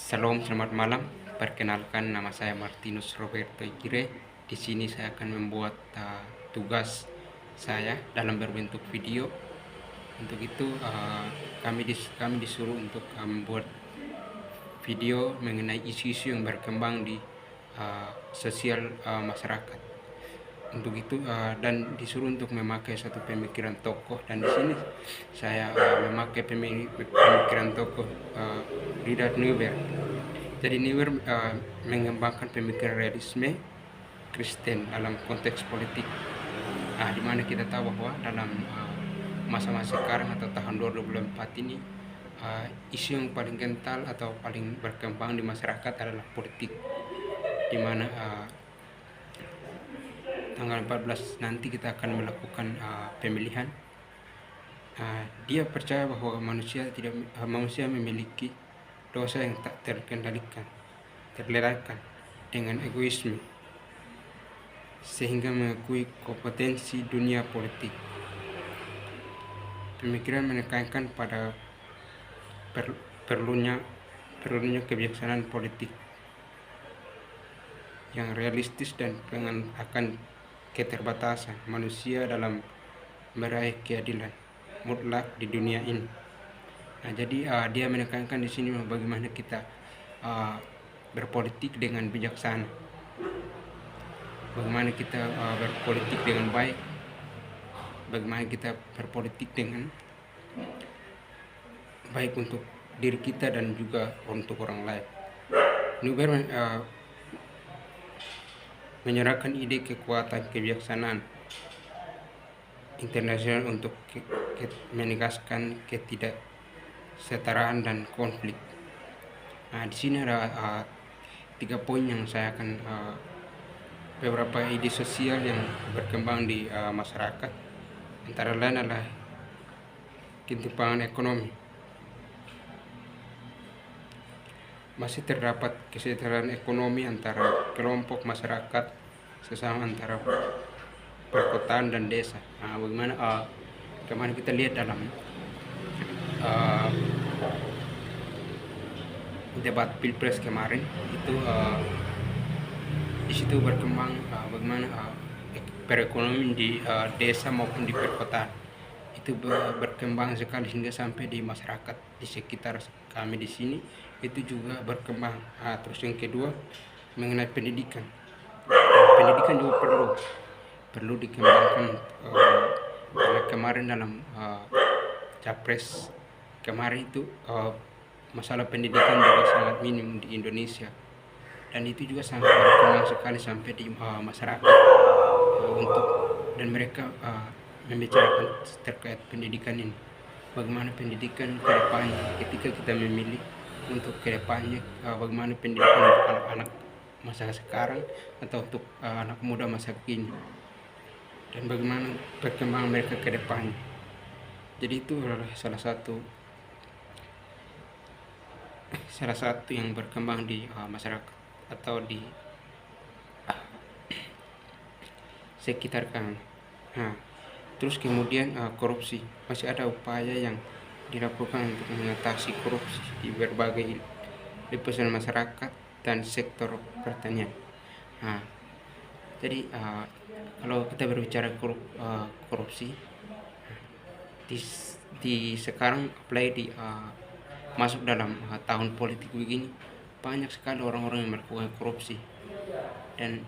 Salam, selamat malam. Perkenalkan, nama saya Martinus Roberto Igire. Di sini saya akan membuat tugas saya dalam berbentuk video. Untuk itu kami disuruh untuk membuat video mengenai isu-isu yang berkembang di sosial masyarakat. Untuk itu dan disuruh untuk memakai satu pemikiran tokoh, dan di sini saya memakai pemikiran tokoh Richard Niebuhr. Jadi Niebuhr mengembangkan pemikiran realisme Kristen dalam konteks politik. Di mana kita tahu bahwa dalam masa-masa sekarang atau tahun 2024 ini isu yang paling kental atau paling berkembang di masyarakat adalah politik, di mana tanggal 14 nanti kita akan melakukan pemilihan. Dia percaya bahwa manusia memiliki dosa yang tak terlelahkan dengan egoisme, sehingga mengakui kompetensi dunia politik. Pemikiran menekankan pada perlunya kebijaksanaan politik yang realistis dan akan keterbatasan manusia dalam meraih keadilan mutlak di dunia ini. Jadi dia menekankan di sini bagaimana kita berpolitik dengan bijaksana, bagaimana kita berpolitik dengan baik, bagaimana kita berpolitik dengan baik untuk diri kita dan juga untuk orang lain. Niebuhr menyerahkan ide kekuatan kebijaksanaan internasional untuk menegaskan ketidaksetaraan dan konflik. Di sini ada 3 poin yang saya akan beberapa ide sosial yang berkembang di masyarakat. Antara lain adalah ketimpangan ekonomi. Masih terdapat kesetaraan ekonomi antara kelompok masyarakat sesama antara perkotaan dan desa. Bagaimana kita lihat dalam debat pilpres kemarin itu di situ berkembang bagaimana perekonomian di desa maupun di perkotaan itu berkembang sekali hingga sampai di masyarakat di sekitar kami di sini itu juga berkembang. Terus yang kedua mengenai pendidikan. Pendidikan juga perlu dikembangkan, karena kemarin dalam capres kemarin itu masalah pendidikan juga sangat minim di Indonesia, dan itu juga sangat berkembang sekali sampai di masyarakat dan mereka membicarakan terkait pendidikan ini. Bagaimana pendidikan ke depannya ketika kita memilih untuk ke depannya, bagaimana pendidikan untuk anak-anak masa sekarang atau untuk anak muda masa kini, dan bagaimana perkembangan mereka ke depannya. Jadi itu adalah salah satu yang berkembang di masyarakat atau di sekitar kami. Terus kemudian korupsi. Masih ada upaya yang dilakukan untuk mengatasi korupsi di berbagai lapisan masyarakat dan sektor pertanian. Jadi kalau kita berbicara korupsi di sekarang apalagi masuk dalam tahun politik begini, banyak sekali orang-orang yang melakukan korupsi, dan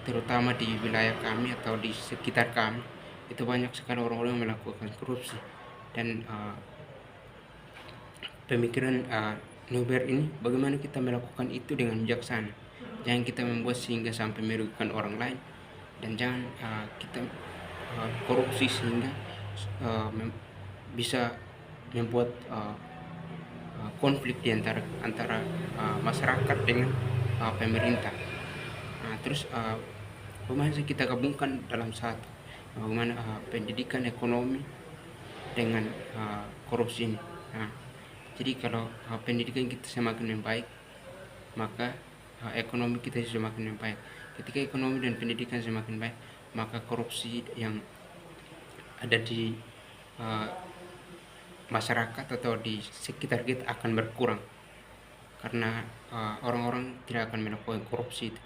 terutama di wilayah kami atau di sekitar kami itu banyak sekali orang-orang yang melakukan korupsi. Dan pemikiran Niebuhr ini, bagaimana kita melakukan itu dengan bijaksana. Jangan kita membuat sehingga sampai merugikan orang lain, dan jangan kita korupsi sehingga bisa membuat konflik di antara masyarakat dengan pemerintah. Terus bagaimana kita gabungkan dalam satu, bagaimana pendidikan ekonomi dengan korupsi ini. Jadi kalau pendidikan kita semakin membaik, maka ekonomi kita semakin membaik. Ketika ekonomi dan pendidikan semakin baik, maka korupsi yang ada di masyarakat atau di sekitar kita akan berkurang karena orang-orang tidak akan melakukan korupsi itu.